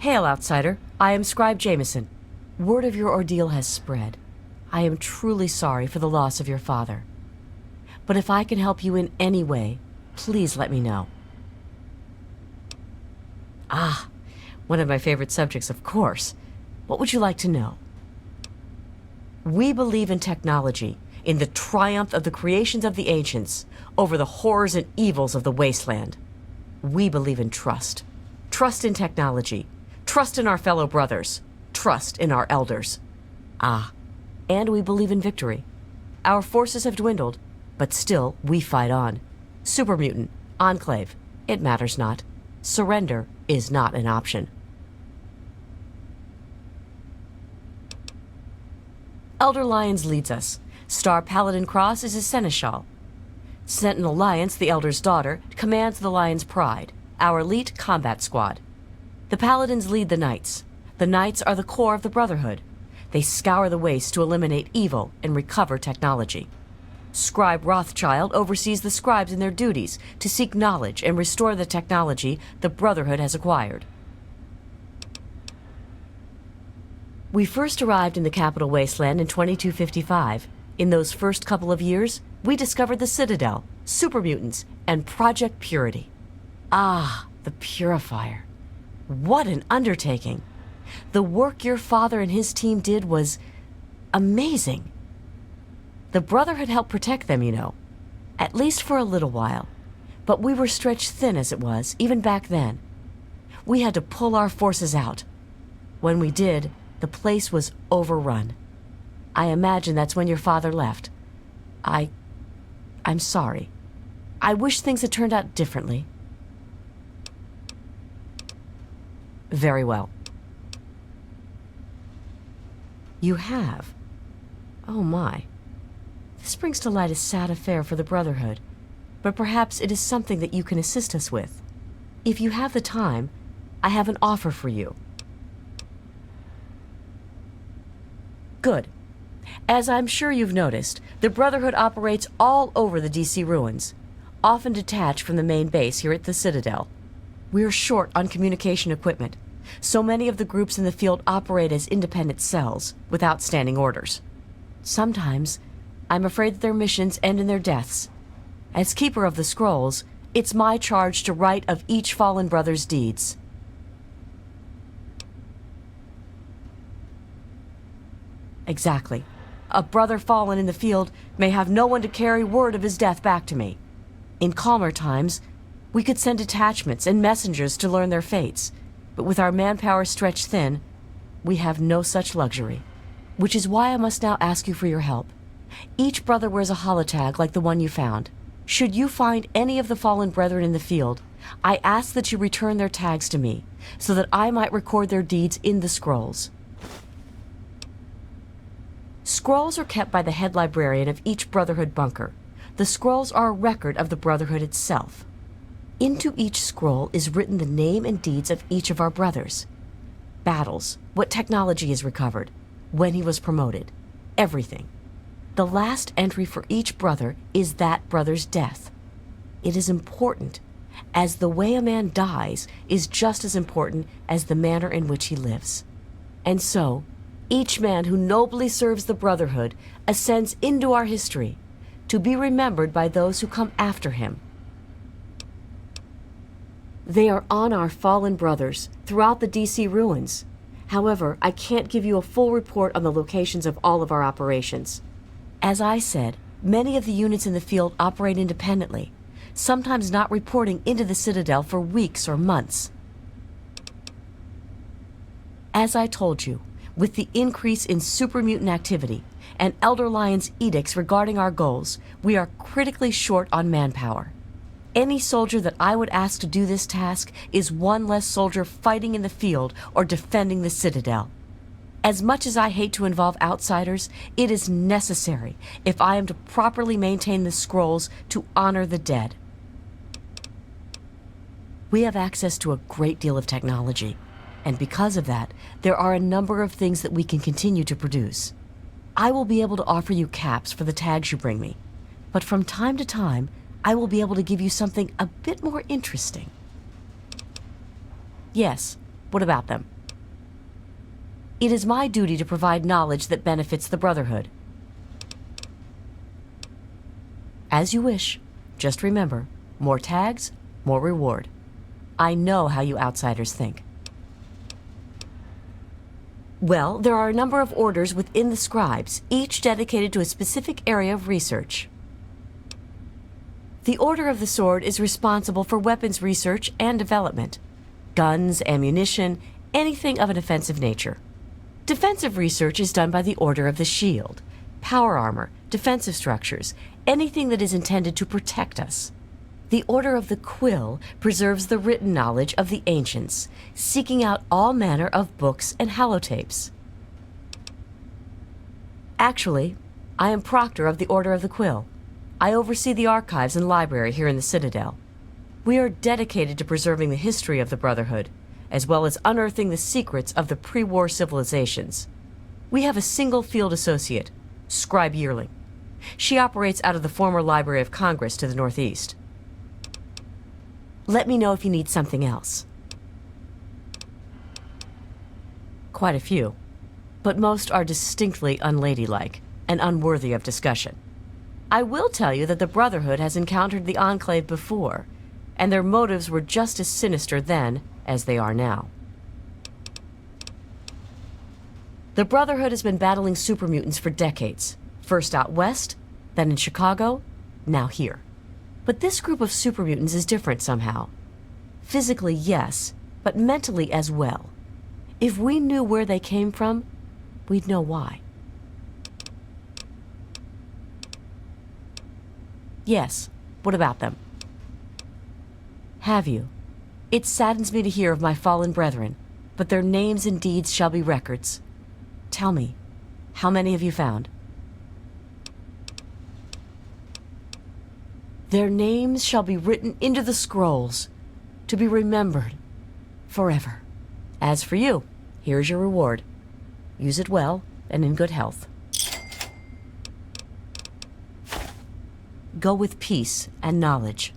Hail, outsider. I am Scribe Jameson. Word of your ordeal has spread. I am truly sorry for the loss of your father. But if I can help you in any way, please let me know. Ah, one of my favorite subjects, of course. What would you like to know? We believe in technology, in the triumph of the creations of the ancients over the horrors and evils of the wasteland. We believe in trust. Trust in technology. Trust in our fellow brothers. Trust in our elders. Ah, and we believe in victory. Our forces have dwindled, but still we fight on. Super mutant, enclave, it matters not. Surrender is not an option. Elder Lyons leads us. Star Paladin Cross is his seneschal. Sentinel Lyons, the Elder's daughter, commands the Lion's Pride, our elite combat squad. The Paladins lead the Knights. The Knights are the core of the Brotherhood. They scour the waste to eliminate evil and recover technology. Scribe Rothschild oversees the Scribes in their duties to seek knowledge and restore the technology the Brotherhood has acquired. We first arrived in the capital wasteland in 2255. In those first couple of years, we discovered the Citadel, super mutants, and Project Purity. Ah, the Purifier. What an undertaking. The work your father and his team did was amazing. The Brotherhood helped protect them, you know, at least for a little while. But we were stretched thin as it was, even back then. We had to pull our forces out. When we did, the place was overrun. I imagine that's when your father left. I'm sorry. I wish things had turned out differently. Very well. You have? Oh my. This brings to light a sad affair for the Brotherhood, but perhaps it is something that you can assist us with. If you have the time, I have an offer for you. Good. As I'm sure you've noticed, the Brotherhood operates all over the DC ruins, often detached from the main base here at the Citadel. We're short on communication equipment, so many of the groups in the field operate as independent cells, without standing orders. Sometimes, I'm afraid that their missions end in their deaths. As Keeper of the Scrolls, it's my charge to write of each fallen brother's deeds. Exactly. A brother fallen in the field may have no one to carry word of his death back to me. In calmer times, we could send detachments and messengers to learn their fates, but with our manpower stretched thin, we have no such luxury. Which is why I must now ask you for your help. Each brother wears a holotag like the one you found. Should you find any of the fallen brethren in the field, I ask that you return their tags to me, so that I might record their deeds in the scrolls. Scrolls are kept by the head librarian of each Brotherhood bunker. The scrolls are a record of the Brotherhood itself. Into each scroll is written the name and deeds of each of our brothers. Battles, what technology is recovered, when he was promoted, everything. The last entry for each brother is that brother's death. It is important, as the way a man dies is just as important as the manner in which he lives. And so, each man who nobly serves the Brotherhood ascends into our history, to be remembered by those who come after him. They are on our fallen brothers throughout the DC ruins. However, I can't give you a full report on the locations of all of our operations. As I said, many of the units in the field operate independently, sometimes not reporting into the Citadel for weeks or months. As I told you, with the increase in super mutant activity and Elder Lion's edicts regarding our goals, we are critically short on manpower. Any soldier that I would ask to do this task is one less soldier fighting in the field or defending the Citadel. As much as I hate to involve outsiders, it is necessary if I am to properly maintain the scrolls to honor the dead. We have access to a great deal of technology, and because of that, there are a number of things that we can continue to produce. I will be able to offer you caps for the tags you bring me, but from time to time, I will be able to give you something a bit more interesting. Yes, What about them? It is my duty to provide knowledge that benefits the Brotherhood. As you wish. Just remember, more tags, more reward. I know how you outsiders think. Well, there are a number of orders within the Scribes, each dedicated to a specific area of research. The Order of the Sword is responsible for weapons research and development. Guns, ammunition, anything of an offensive nature. Defensive research is done by the Order of the Shield. Power armor, defensive structures, anything that is intended to protect us. The Order of the Quill preserves the written knowledge of the ancients, seeking out all manner of books and holotapes. Actually, I am Proctor of the Order of the Quill. I oversee the archives and library here in the Citadel. We are dedicated to preserving the history of the Brotherhood, as well as unearthing the secrets of the pre-war civilizations. We have a single field associate, Scribe Yearling. She operates out of the former Library of Congress to the northeast. Let me know if you need something else. Quite a few, but most are distinctly unladylike and unworthy of discussion. I will tell you that the Brotherhood has encountered the Enclave before, and their motives were just as sinister then as they are now. The Brotherhood has been battling super mutants for decades, first out west, then in Chicago, now here. But this group of super mutants is different somehow. Physically, yes, but mentally as well. If we knew where they came from, we'd know why. Yes, what about them? Have you? It saddens me to hear of my fallen brethren, but their names and deeds shall be records. Tell me, how many have you found? Their names shall be written into the scrolls, to be remembered forever. As for you, here's your reward. Use it well and in good health. Go with peace and knowledge.